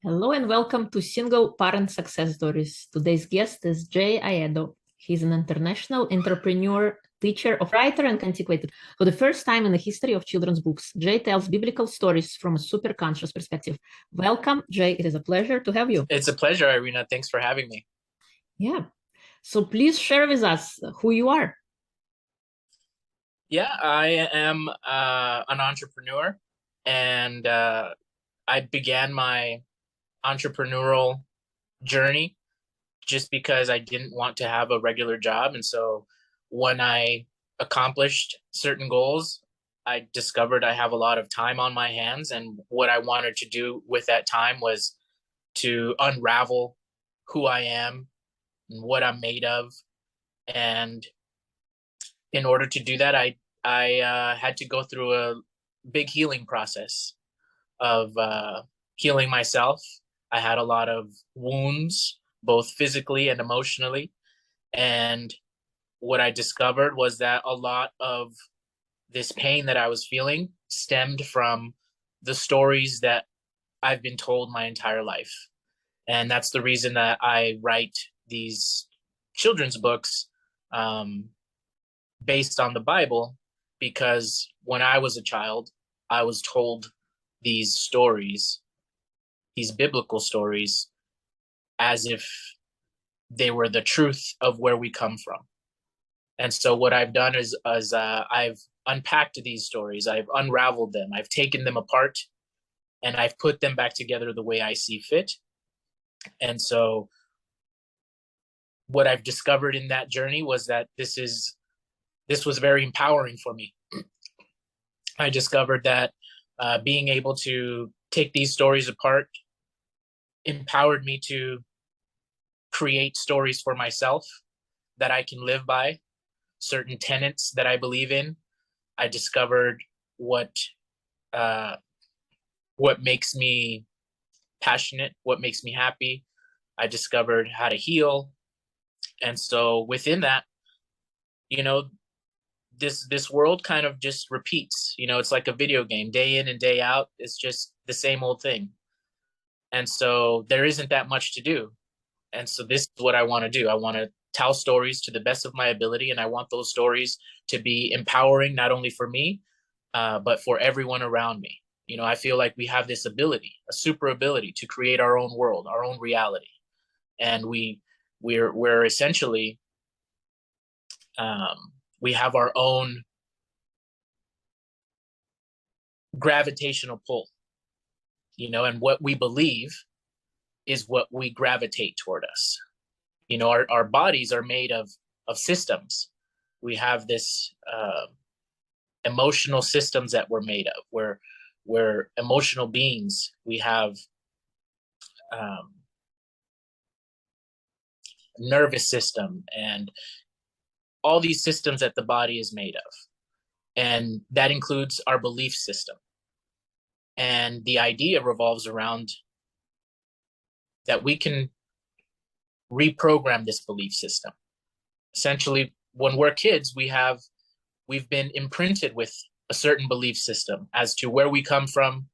Hello and welcome to Single Parent Success Stories. Today's guest is Aedo. He's an international entrepreneur, teacher of writer and antiquated. For the first time in the history of children's books, Jay tells biblical stories from a super conscious perspective. Welcome, Jay. It is a pleasure to have you. It's a pleasure, Irina. Thanks for having me. Yeah. So please share with us who you are. Yeah, I am an entrepreneur, and I began my entrepreneurial journey just because I didn't want to have a regular job. And so when I accomplished certain goals, I discovered I have a lot of time on my hands. And what I wanted to do with that time was to unravel who I am and what I'm made of. And in order to do that, I had to go through a big healing process of healing myself. I had a lot of wounds, both physically and emotionally. And what I discovered was that a lot of this pain that I was feeling stemmed from the stories that I've been told my entire life. And that's the reason that I write these children's books based on the Bible, because when I was a child, I was told these stories, these biblical stories, as if they were the truth of where we come from. And so what I've done is I've unpacked these stories, I've unraveled them, I've taken them apart, and I've put them back together the way I see fit. And so what I've discovered in that journey was that this was very empowering for me. I discovered that being able to take these stories apart empowered me to create stories for myself that I can live by, certain tenets that I believe in. I discovered what makes me passionate, what makes me happy. I discovered how to heal. And so within that, you know, this world kind of just repeats. It's like a video game, day in and day out. It's just the same old thing. And so there isn't that much to do. And so this is what I want to do. I want to tell stories to the best of my ability, and I want those stories to be empowering, not only for me, but for everyone around me. I feel like we have this ability, a super ability, to create our own world, our own reality. And we're essentially we have our own gravitational pull, and what we believe is what we gravitate toward us. Our bodies are made of systems. We have this emotional systems that we're made of. We're emotional beings. We have nervous system and all these systems that the body is made of. And that includes our belief system. And the idea revolves around that we can reprogram this belief system. Essentially, when we're kids, we've been imprinted with a certain belief system as to where we come from,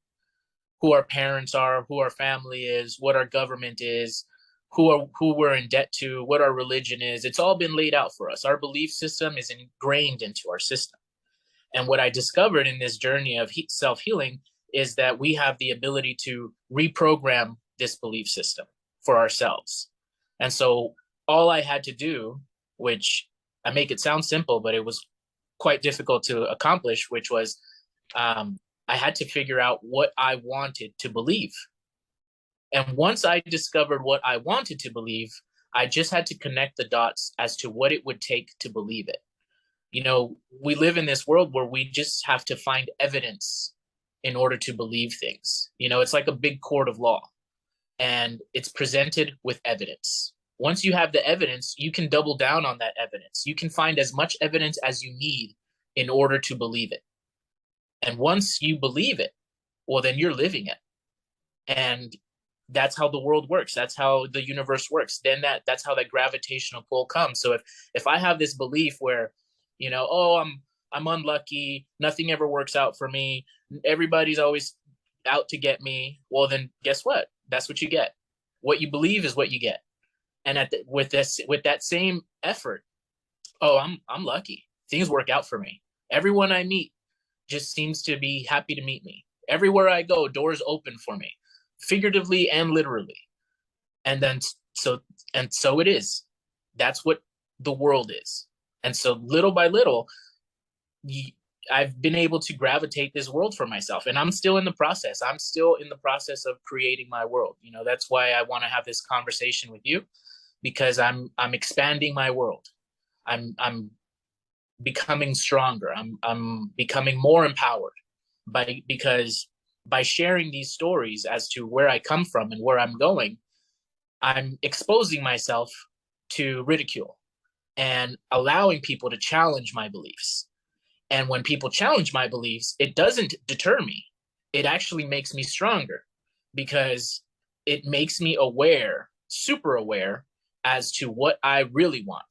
who our parents are, who our family is, what our government is, who we're in debt to, what our religion is. It's all been laid out for us. Our belief system is ingrained into our system. And what I discovered in this journey of self-healing is that we have the ability to reprogram this belief system for ourselves. And so all I had to do, which I make it sound simple, but it was quite difficult to accomplish, which was I had to figure out what I wanted to believe. And once I discovered what I wanted to believe, I just had to connect the dots as to what it would take to believe it. We live in this world where we just have to find evidence in order to believe things. It's like a big court of law, and it's presented with evidence. Once you have the evidence, you can double down on that evidence. You can find as much evidence as you need in order to believe it. And once you believe it, well, then you're living it. And that's how the world works. That's how the universe works. Then that's how that gravitational pull comes. So if I have this belief where, oh, I'm unlucky, nothing ever works out for me, everybody's always out to get me, well, then guess what? that's what you get. What you believe is what you get. And with that same effort, oh, I'm lucky. Things work out for me. Everyone I meet just seems to be happy to meet me. Everywhere I go, doors open for me, figuratively and literally. And then so it is. That's what the world is. And so little by little, I've been able to gravitate this world for myself, and I'm still in the process. I'm still in the process of creating my world. You know, that's why I want to have this conversation with you, because I'm expanding my world. I'm becoming stronger. I'm becoming more empowered because by sharing these stories as to where I come from and where I'm going, I'm exposing myself to ridicule and allowing people to challenge my beliefs. And when people challenge my beliefs, it doesn't deter me. It actually makes me stronger, because it makes me aware, super aware, as to what I really want.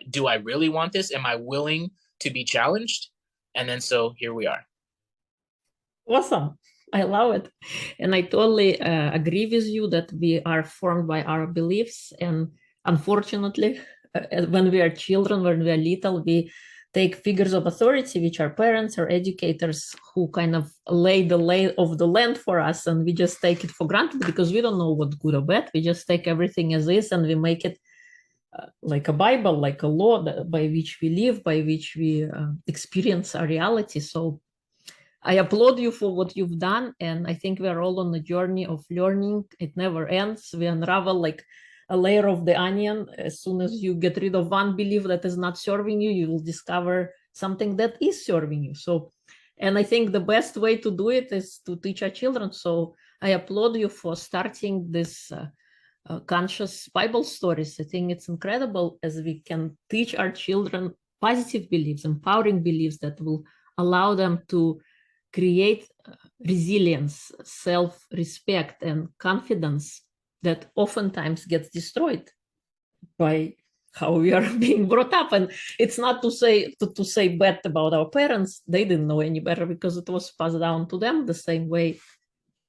Do I really want this? Am I willing to be challenged? And then so here we are. Awesome. I love it. And I totally agree with you that we are formed by our beliefs. And unfortunately, when we are children, when we are little, we take figures of authority, which are parents or educators, who kind of lay the lay of the land for us. And we just take it for granted because we don't know what's good or bad. We just take everything as is and we make it like a Bible, like a law by which we live, by which we experience our reality. So I applaud you for what you've done. And I think we are all on the journey of learning. It never ends. We unravel like a layer of the onion. As soon as you get rid of one belief that is not serving you, you will discover something that is serving you. So, and I think the best way to do it is to teach our children. So I applaud you for starting this conscious Bible stories. I think it's incredible as we can teach our children positive beliefs, empowering beliefs that will allow them to create resilience, self-respect, and confidence that oftentimes gets destroyed by how we are being brought up. And it's not to say bad about our parents. They didn't know any better because it was passed down to them the same way.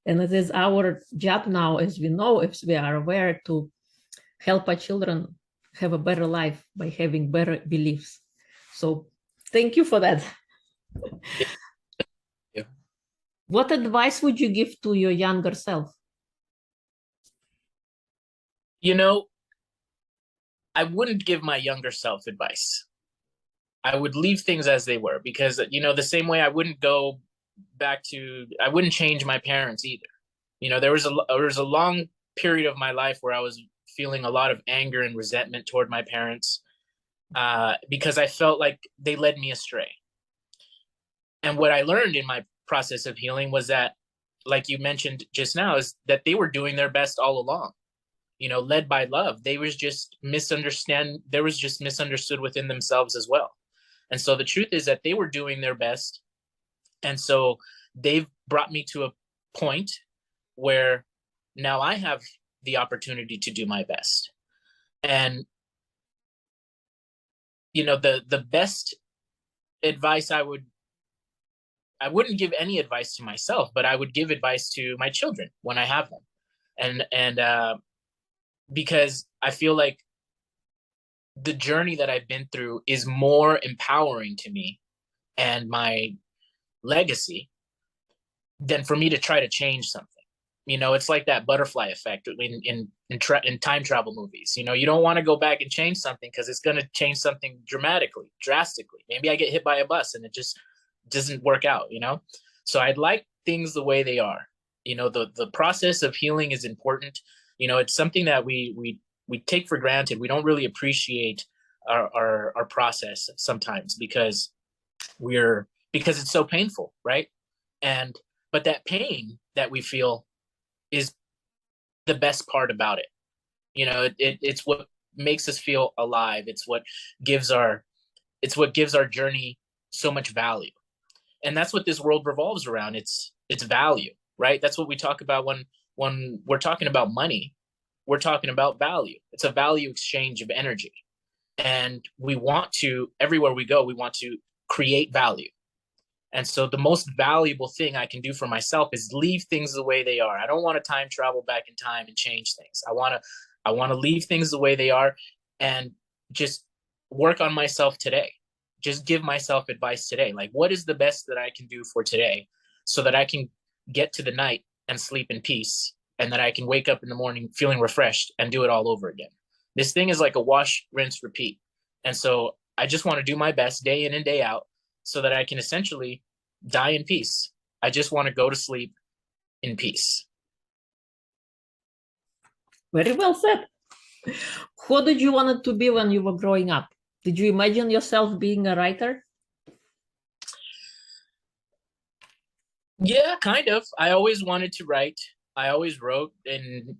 And it is our job now, as we know, if we are aware, to help our children have a better life by having better beliefs. So thank you for that. Yeah. What advice would you give to your younger self? You know, I wouldn't give my younger self advice. I would leave things as they were, because, you know, the same way I wouldn't go back to, I wouldn't change my parents either. You know, there was a long period of my life where I was feeling a lot of anger and resentment toward my parents, because I felt like they led me astray. And what I learned in my process of healing was that, like you mentioned just now, is that they were doing their best all along. You know, led by love. They was just misunderstood within themselves as well. And so the truth is that they were doing their best. And so they've brought me to a point where now I have the opportunity to do my best. And, you know, the best advice I wouldn't give any advice to myself, but I would give advice to my children when I have them. And because I feel like the journey that I've been through is more empowering to me and my legacy than for me to try to change something. You know, it's like that butterfly effect in time travel movies. You know, you don't want to go back and change something because it's going to change something drastically. Maybe I get hit by a bus and it just doesn't work out, you know? So I'd like things the way they are. You know, the process of healing is important. You know, it's something that we take for granted. We don't really appreciate our process sometimes because it's so painful, right? But that pain that we feel is the best part about it. You know, it's what makes us feel alive. It's what gives our journey so much value. And that's what this world revolves around. It's value, right? That's what we talk about when we're talking about money. We're talking about value. It's a value exchange of energy. And we want to, everywhere we go, we want to create value. And so the most valuable thing I can do for myself is leave things the way they are. I don't want to time travel back in time and change things. I want to leave things the way they are and just work on myself today. Just give myself advice today. Like, what is the best that I can do for today so that I can get to the night and sleep in peace, and that I can wake up in the morning feeling refreshed and do it all over again. This thing is like a wash, rinse, repeat. And so I just want to do my best day in and day out so that I can essentially die in peace. I just want to go to sleep in peace. Very well said. Who did you want it to be when you were growing up? Did you imagine yourself being a writer? Yeah, kind of. I always wanted to write. I always wrote in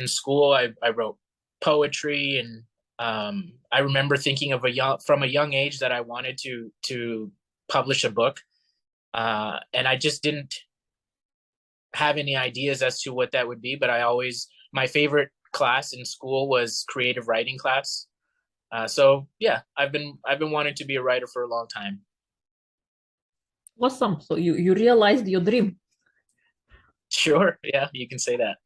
school I wrote poetry, and I remember thinking of from a young age that I wanted to publish a book. And I just didn't have any ideas as to what that would be, but my favorite class in school was creative writing class. So yeah, I've been wanting to be a writer for a long time. Awesome. So you realized your dream. Sure, yeah, you can say that.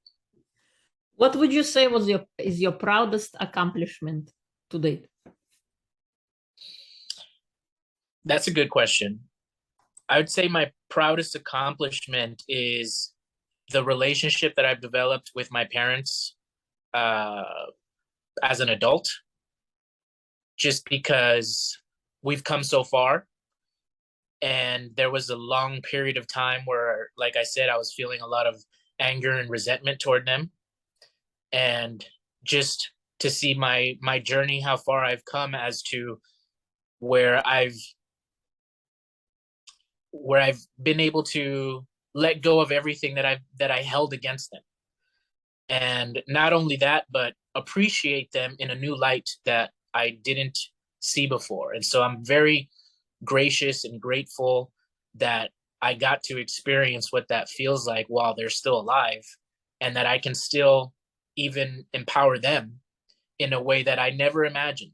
What would you say is your proudest accomplishment to date? That's a good question. I would say my proudest accomplishment is the relationship that I've developed with my parents as an adult, just because we've come so far. And there was a long period of time where, like I said, I was feeling a lot of anger and resentment toward them. And just to see my journey, how far I've come, as to where I've been able to let go of everything that I held against them. And not only that, but appreciate them in a new light that I didn't see before. And so I'm very gracious and grateful that I got to experience what that feels like while they're still alive, and that I can still even empower them in a way that I never imagined.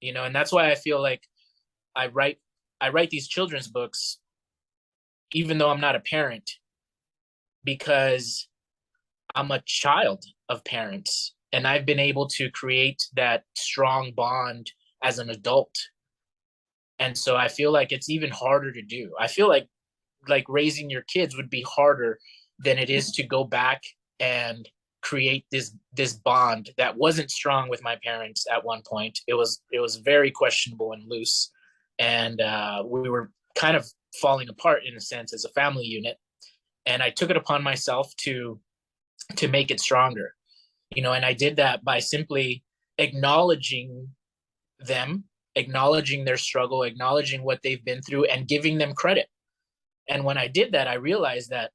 And that's why I feel like I write these children's books, even though I'm not a parent, because I'm a child of parents, and I've been able to create that strong bond as an adult. And so I feel like it's even harder to do. I feel like raising your kids would be harder than it is to go back and create this bond that wasn't strong with my parents at one point. It was very questionable and loose, and we were kind of falling apart in a sense as a family unit. And I took it upon myself to make it stronger, and I did that by simply acknowledging them, acknowledging their struggle, acknowledging what they've been through, and giving them credit. And when I did that, I realized that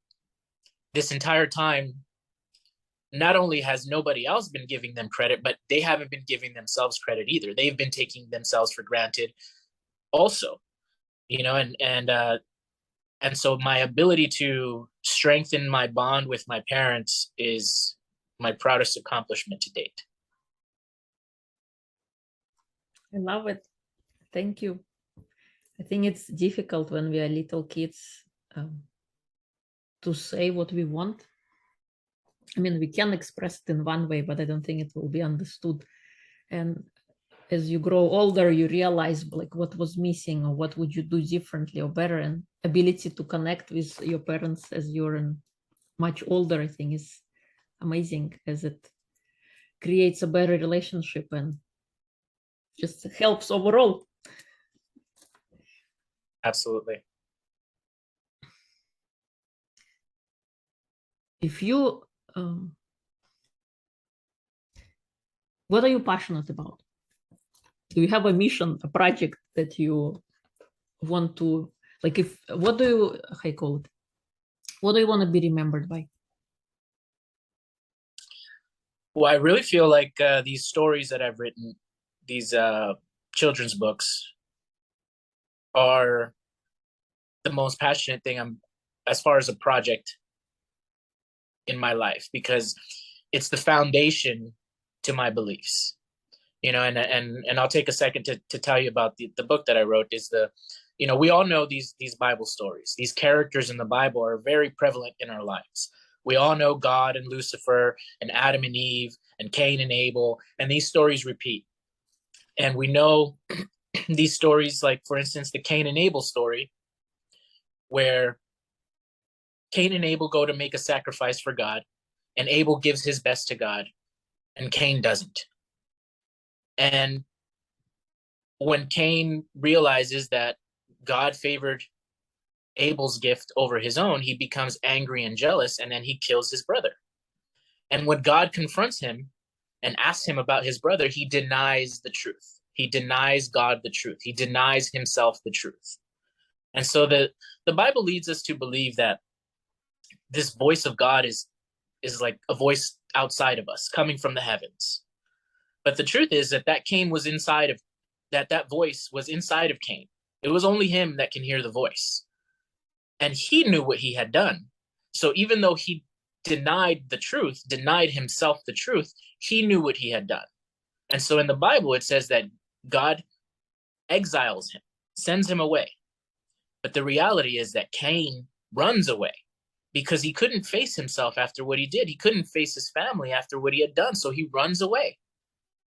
this entire time, not only has nobody else been giving them credit, but they haven't been giving themselves credit either. They've been taking themselves for granted also, and so my ability to strengthen my bond with my parents is my proudest accomplishment to date. I love it. Thank you. I think it's difficult when we are little kids to say what we want. I mean, we can express it in one way, but I don't think it will be understood. And as you grow older, you realize like what was missing, or what would you do differently or better. And ability to connect with your parents as you're much older, I think, is amazing, as it creates a better relationship and just helps overall. Absolutely. If you, what are you passionate about? Do you have a mission, a project that you want to, like, what do you, how you call it? What do you want to be remembered by? Well, I really feel like these stories that I've written, these children's books, are the most passionate thing as far as a project in my life, because it's the foundation to my beliefs. And I'll take a second to tell you about the book that I wrote. Is we all know these Bible stories. These characters in the Bible are very prevalent in our lives. We all know God and Lucifer and Adam and Eve and Cain and Abel, and these stories repeat. And we know these stories, like, for instance, the Cain and Abel story, where Cain and Abel go to make a sacrifice for God, and Abel gives his best to God, and Cain doesn't. And when Cain realizes that God favored Abel's gift over his own, he becomes angry and jealous, and then he kills his brother. And when God confronts him and asks him about his brother, he denies the truth. He denies God the truth. He denies himself the truth. And so the Bible leads us to believe that this voice of God is like a voice outside of us, coming from the heavens. But the truth is that Cain was inside of that voice was inside of Cain. It was only him that can hear the voice. And he knew what he had done. So even though he denied the truth, denied himself the truth, he knew what he had done. And so in the Bible, it says that God exiles him, sends him away. But the reality is that Cain runs away because he couldn't face himself after what he did. He couldn't face his family after what he had done. So he runs away.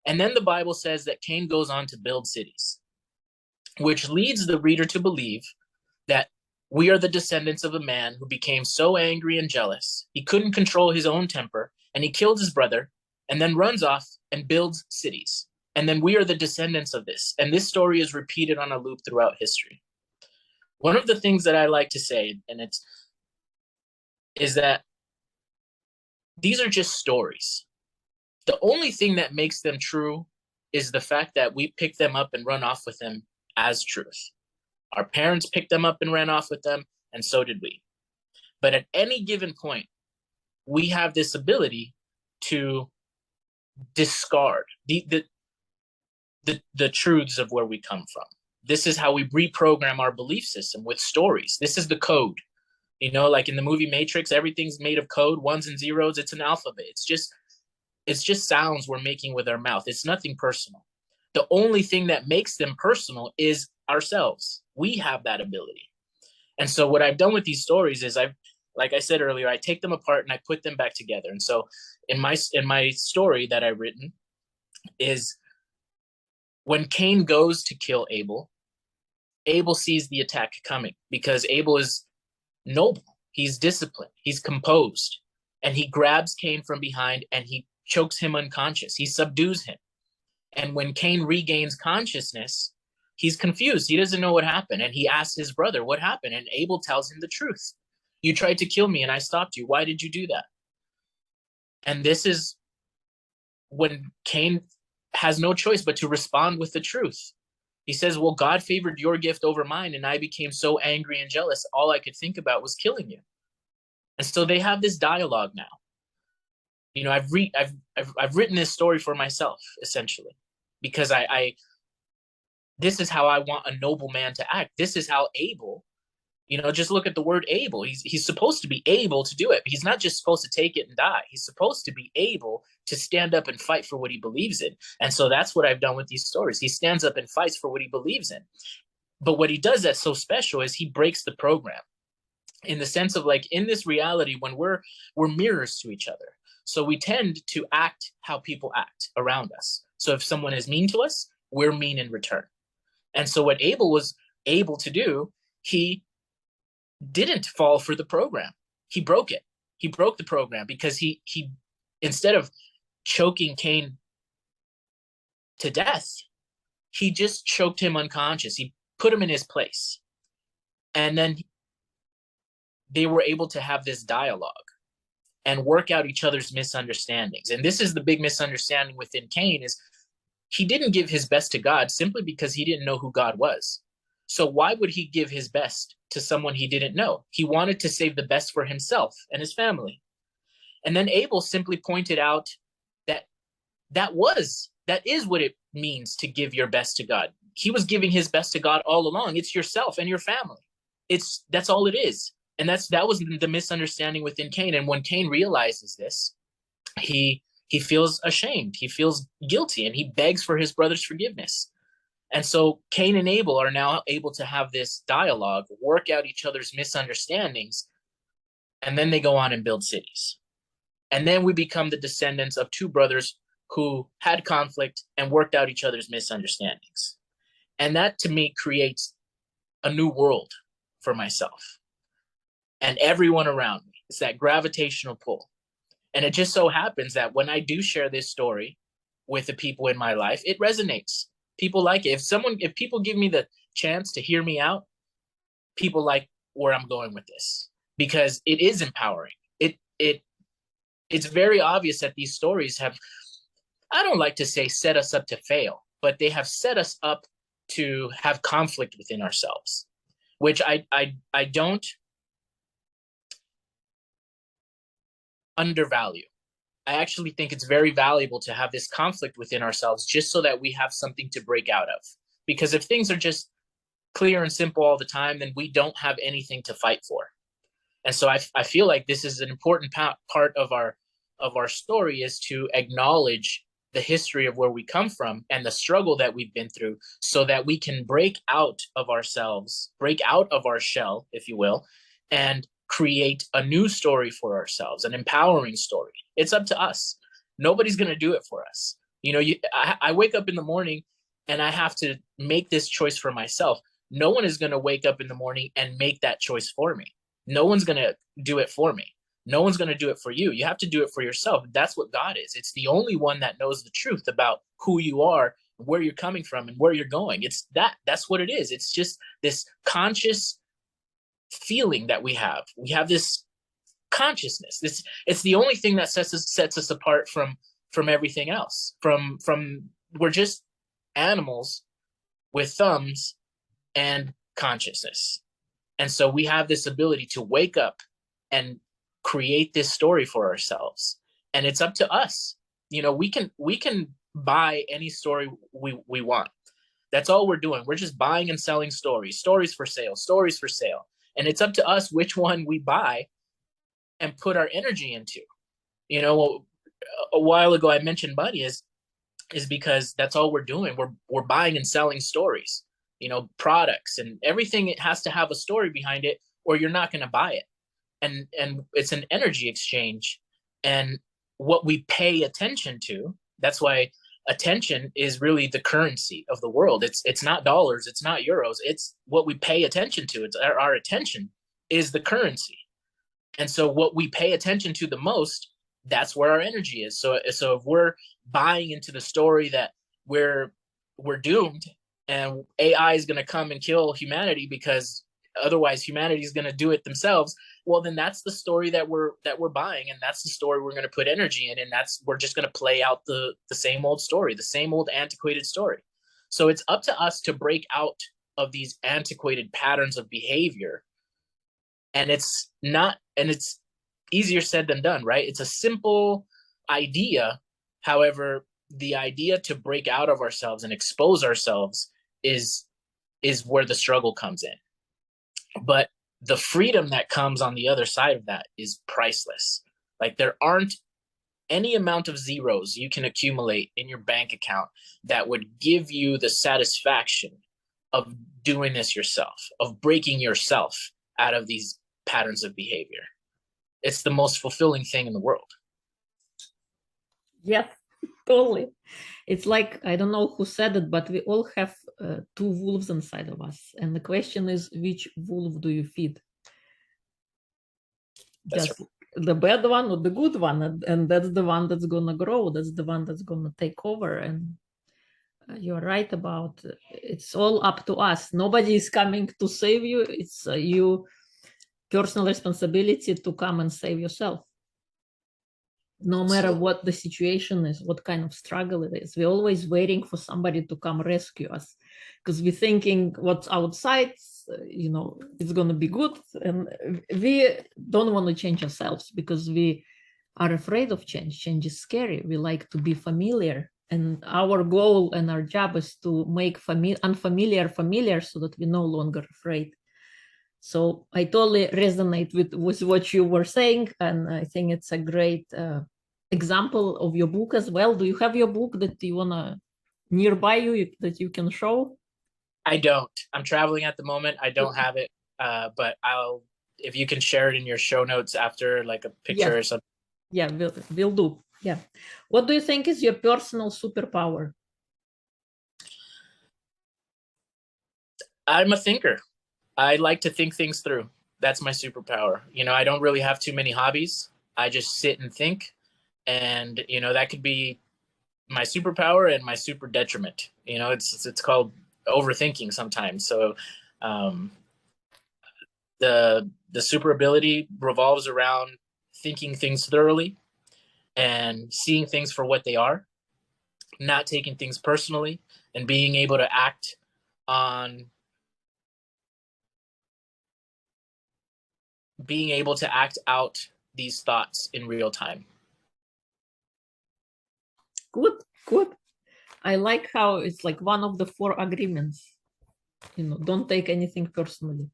And then the Bible says that Cain goes on to build cities, which leads the reader to believe that we are the descendants of a man who became so angry and jealous, he couldn't control his own temper, and he killed his brother, and then runs off and builds cities. And then we are the descendants of this. And this story is repeated on a loop throughout history. One of the things that I like to say, is that these are just stories. The only thing that makes them true is the fact that we pick them up and run off with them as truth. Our parents picked them up and ran off with them, and so did we. But at any given point, we have this ability to discard the truths of where we come from. This is how we reprogram our belief system with stories. This is the code. Like in the movie Matrix, everything's made of code, ones and zeros. It's an alphabet. It's just sounds we're making with our mouth. It's nothing personal. The only thing that makes them personal is ourselves. We have that ability. And so what I've done with these stories is like I said earlier, I take them apart and I put them back together. And so in my story that I've written is when Cain goes to kill Abel, Abel sees the attack coming because Abel is noble. He's disciplined. He's composed. And he grabs Cain from behind and he chokes him unconscious. He subdues him. And when Cain regains consciousness, he's confused. He doesn't know what happened. And he asks his brother, what happened? And Abel tells him the truth. You tried to kill me and I stopped you. Why did you do that? And this is when Cain has no choice but to respond with the truth. He says, well, God favored your gift over mine, and I became so angry and jealous. All I could think about was killing you. And so they have this dialogue now. I've written this story for myself, essentially, because this is how I want a noble man to act. This is how Abel, just look at the word able. He's supposed to be able to do it. He's not just supposed to take it and die. He's supposed to be able to stand up and fight for what he believes in. And so that's what I've done with these stories. He stands up and fights for what he believes in. But what he does that's so special is he breaks the program, in the sense of, like, in this reality, when we're mirrors to each other. So we tend to act how people act around us. So if someone is mean to us, we're mean in return. And so what Abel was able to do, he didn't fall for the program. He broke it. He broke the program because he instead of choking Cain to death, he just choked him unconscious. He put him in his place. And then they were able to have this dialogue and work out each other's misunderstandings. And this is the big misunderstanding within Cain, is he didn't give his best to God simply because he didn't know who God was. So why would he give his best to someone he didn't know? He wanted to save the best for himself and his family. And then Abel simply pointed out that is what it means to give your best to God. He was giving his best to God all along. It's yourself and your family. That's all it is. And that was the misunderstanding within Cain. And when Cain realizes this, he feels ashamed. He feels guilty, and he begs for his brother's forgiveness. And so Cain and Abel are now able to have this dialogue, work out each other's misunderstandings, and then they go on and build cities. And then we become the descendants of two brothers who had conflict and worked out each other's misunderstandings. And that to me creates a new world for myself and everyone around me. It's that gravitational pull. And it just so happens that when I do share this story with the people in my life, it resonates. People like it. If people give me the chance to hear me out, people like where I'm going with this, because it is empowering. It's very obvious that these stories have, I don't like to say set us up to fail, but they have set us up to have conflict within ourselves, which I don't undervalue. I actually think it's very valuable to have this conflict within ourselves just so that we have something to break out of. Because if things are just clear and simple all the time, then we don't have anything to fight for. And so I feel like this is an important part of our story, is to acknowledge the history of where we come from and the struggle that we've been through, so that we can break out of ourselves, break out of our shell, if you will, and create a new story for ourselves, an empowering story. It's up to us. Nobody's going to do it for us. You know, I wake up in the morning and I have to make this choice for myself. No one is going to wake up in the morning and make that choice for me. No one's going to do it for me. No one's going to do it for you. You have to do it for yourself. That's what God is. It's the only one that knows the truth about who you are, where you're coming from, and where you're going. That's what it is. It's just this conscious feeling that we have. We have this consciousness. It's the only thing that sets us apart from everything else. From we're just animals with thumbs and consciousness. And so we have this ability to wake up and create this story for ourselves. And it's up to us. You know, we can buy any story we want. That's all we're doing. We're just buying and selling stories for sale, stories for sale. And it's up to us which one we buy and put our energy into. You know, a while ago I mentioned money is because that's all we're doing. We're buying and selling stories, you know, products and everything. It has to have a story behind it, or you're not going to buy it. And it's an energy exchange. And what we pay attention to, that's why attention is really the currency of the world. It's not dollars, it's not euros, it's what we pay attention to. It's our attention is the currency. And so what we pay attention to the most, that's where our energy is. So if we're buying into the story that we're doomed and AI is going to come and kill humanity because otherwise humanity is going to do it themselves, well, then that's the story that we're buying, and that's the story we're going to put energy in, and we're just going to play out the same old story, the same old antiquated story. So it's up to us to break out of these antiquated patterns of behavior. And it's easier said than done, right? It's a simple idea. However, the idea to break out of ourselves and expose ourselves is where the struggle comes in. But the freedom that comes on the other side of that is priceless. Like, there aren't any amount of zeros you can accumulate in your bank account that would give you the satisfaction of doing this yourself, of breaking yourself out of these patterns of behavior. It's the most fulfilling thing in the world. Yes, totally. It's like, I don't know who said it, but we all have two wolves inside of us. And the question is, which wolf do you feed? That's Just right. The bad one or the good one? And that's the one that's going to grow. That's the one that's going to take over. And you're right about it's all up to us. Nobody is coming to save you. It's you personal responsibility to come and save yourself. No matter what the situation is, what kind of struggle it is, we're always waiting for somebody to come rescue us, because we're thinking what's outside, you know, it's going to be good. And we don't want to change ourselves because we are afraid of change. Change is scary. We like to be familiar. And our goal and our job is to make unfamiliar familiar so that we're no longer afraid. So I totally resonate with what you were saying, and I think it's a great example of your book as well. Do you have your book that you wanna nearby you that you can show? I don't. I'm traveling at the moment. I don't have it. But I'll, if you can share it in your show notes after, like a picture Yeah, or something. yeah, we'll do. Yeah. What do you think is your personal superpower? I'm a thinker. I like to think things through. That's my superpower. You know, I don't really have too many hobbies. I just sit and think. And, you know, that could be my superpower and my super detriment. You know, it's called overthinking sometimes. So um, the super ability revolves around thinking things thoroughly and seeing things for what they are, not taking things personally, and being able to act on being able to act out these thoughts in real time. Good, good. I like how it's like one of the 4 agreements. You know, don't take anything personally.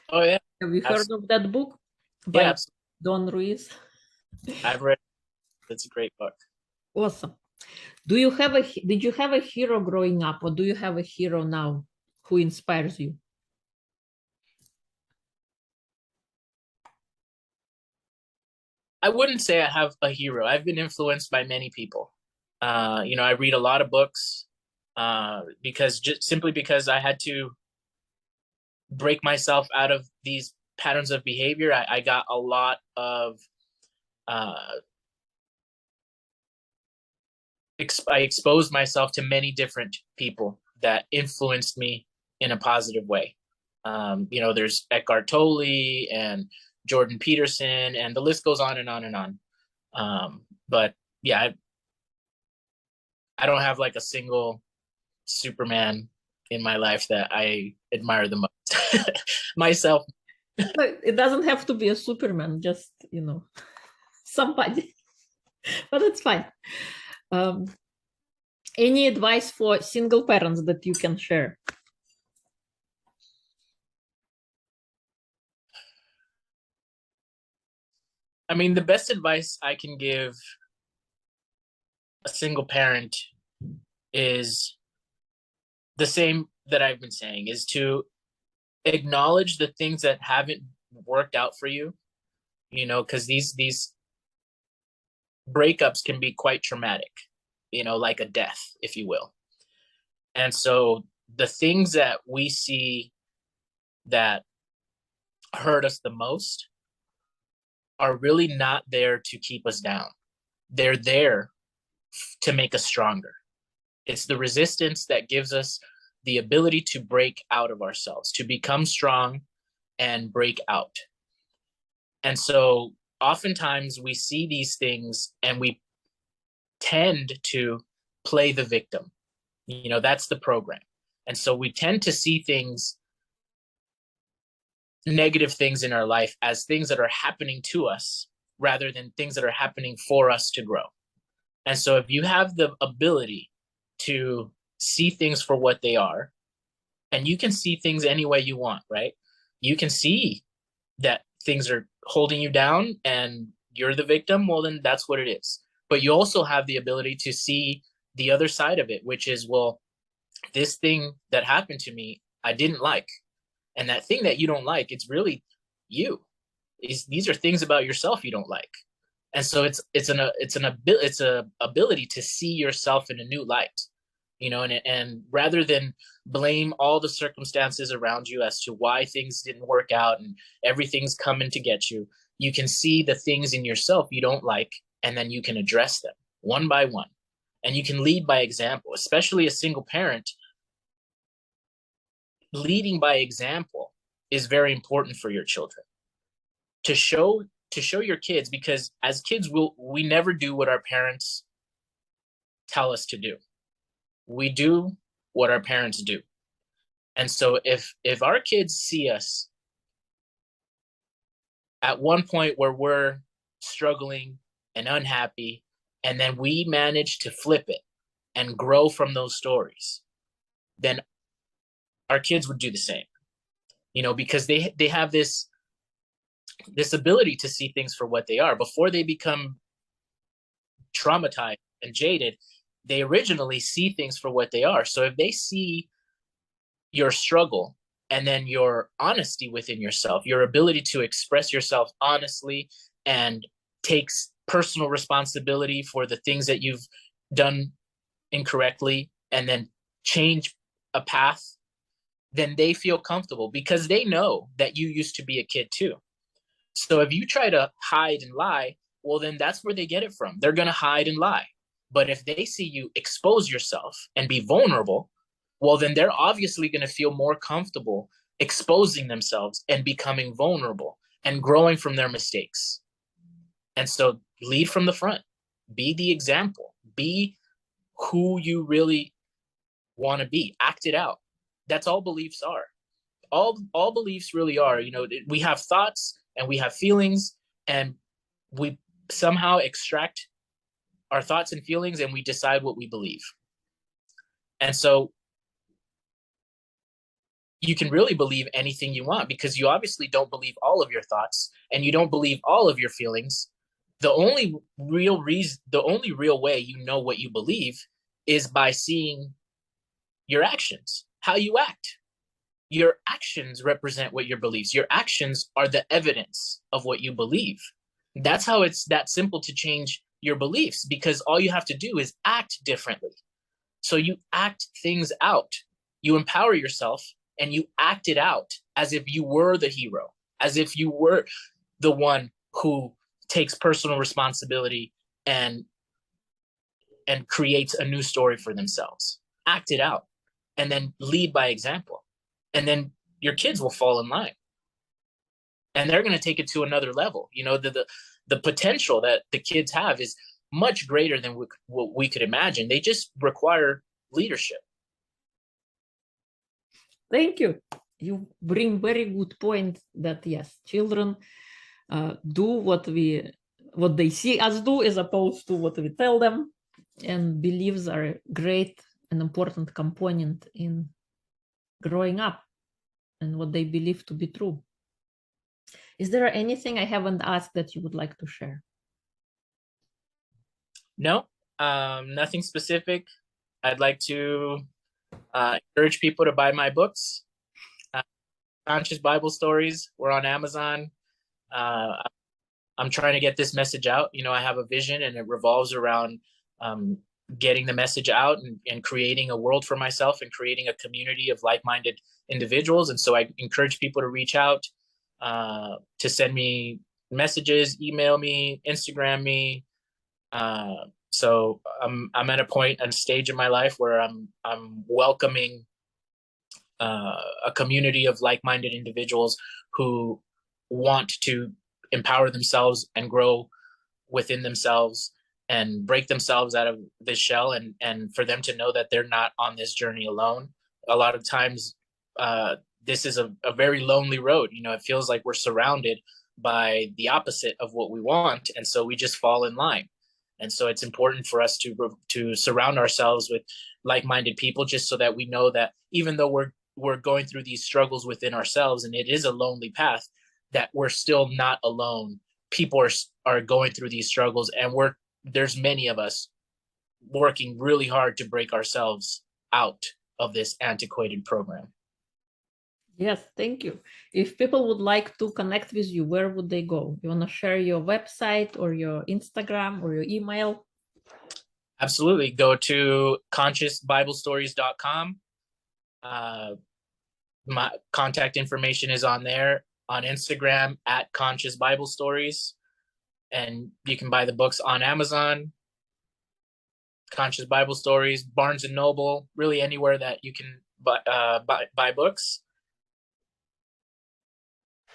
Oh yeah, Have you heard of that book yeah, by absolutely. Don Ruiz? I've read it. It's a great book. Awesome. Did you have a hero growing up, or do you have a hero now who inspires you? I wouldn't say I have a hero. I've been influenced by many people. You know, I read a lot of books because just simply because I had to break myself out of these patterns of behavior. I got a lot of uh, I exposed myself to many different people that influenced me in a positive way. You know, there's Eckhart Tolle and Jordan Peterson, and the list goes on and on and on. But yeah, I don't have like a single Superman in my life that I admire the most. Myself. But it doesn't have to be a Superman, just, you know, somebody. But it's fine. Um, any advice for single parents that you can share? I mean, the best advice I can give a single parent is the same that I've been saying, is to acknowledge the things that haven't worked out for you, you know, because these breakups can be quite traumatic, you know, like a death, if you will. And so the things that we see that hurt us the most are really not there to keep us down. They're there to make us stronger. It's the resistance that gives us the ability to break out of ourselves, to become strong and break out. And so oftentimes we see these things and we tend to play the victim. You know, that's the program. And so we tend to see things, negative things in our life, as things that are happening to us rather than things that are happening for us to grow. And so if you have the ability to see things for what they are, and you can see things any way you want, right? You can see that things are holding you down and you're the victim, well, then that's what it is. But you also have the ability to see the other side of it, which is, well, this thing that happened to me, I didn't like. And that thing that you don't like, it's really you. These are things about yourself you don't like. And so it's a ability to see yourself in a new light, you know, and rather than blame all the circumstances around you as to why things didn't work out and everything's coming to get you, you can see the things in yourself you don't like, and then you can address them one by one. And you can lead by example, especially a single parent. Leading by example is very important for your children, to show your kids, because as kids we never do what our parents tell us to do. We do what our parents do. And so if our kids see us at one point where we're struggling and unhappy, and then we manage to flip it and grow from those stories, then our kids would do the same, you know, because they have this ability to see things for what they are before they become traumatized and jaded. They originally see things for what they are. So if they see your struggle, and then your honesty within yourself, your ability to express yourself honestly and takes personal responsibility for the things that you've done incorrectly and then change a path, then they feel comfortable because they know that you used to be a kid too. So if you try to hide and lie, well, then that's where they get it from. They're going to hide and lie. But if they see you expose yourself and be vulnerable, well, then they're obviously going to feel more comfortable exposing themselves and becoming vulnerable and growing from their mistakes. And so lead from the front, be the example, be who you really want to be, act it out. That's all beliefs are. All beliefs really are. You know, we have thoughts and we have feelings, and we somehow extract our thoughts and feelings and we decide what we believe. And so you can really believe anything you want because you obviously don't believe all of your thoughts and you don't believe all of your feelings. The only real way you know what you believe is by seeing your actions, how you act. Your actions represent what your beliefs. Your actions are the evidence of what you believe. That's how it's that simple to change your beliefs, because all you have to do is act differently. So you act things out. You empower yourself and you act it out as if you were the hero, as if you were the one who takes personal responsibility and creates a new story for themselves. Act it out and then lead by example. And then your kids will fall in line. And they're going to take it to another level. You know, the potential that the kids have is much greater than what we could imagine. They just require leadership. Thank you. You bring very good point that yes, children do what they see us do as opposed to what we tell them, and beliefs are a great and important component in growing up and what they believe to be true. Is there anything I haven't asked that you would like to share? No, nothing specific. I'd like to encourage people to buy my books. Conscious Bible Stories. We're on Amazon. I'm trying to get this message out. You know, I have a vision and it revolves around getting the message out and creating a world for myself and creating a community of like-minded individuals. And so I encourage people to reach out, to send me messages, email me, Instagram me. So I'm at a point and stage in my life where I'm welcoming a community of like-minded individuals who want to empower themselves and grow within themselves and break themselves out of this shell, and for them to know that they're not on this journey alone. A lot of times, this is a very lonely road. You know, it feels like we're surrounded by the opposite of what we want, and so we just fall in line. And so it's important for us to surround ourselves with like-minded people, just so that we know that even though we're going through these struggles within ourselves, and it is a lonely path, that we're still not alone. People are going through these struggles, and there's many of us working really hard to break ourselves out of this antiquated program. Yes, thank you. If people would like to connect with you, where would they go? You want to share your website or your Instagram or your email? Absolutely. Go to consciousbiblestories.com. My contact information is on there. On Instagram at Conscious Bible Stories, and you can buy the books on Amazon, Conscious Bible Stories, Barnes and Noble, really anywhere that you can buy books.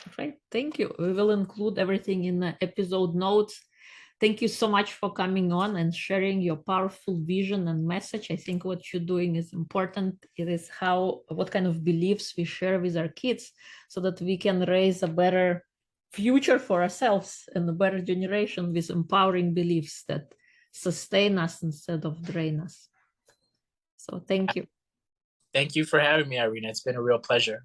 Okay, thank you. We will include everything in the episode notes. Thank you so much for coming on and sharing your powerful vision and message. I think what you're doing is important. It is what kind of beliefs we share with our kids so that we can raise a better future for ourselves and a better generation with empowering beliefs that sustain us instead of drain us. So thank you. Thank you for having me, Irina. It's been a real pleasure.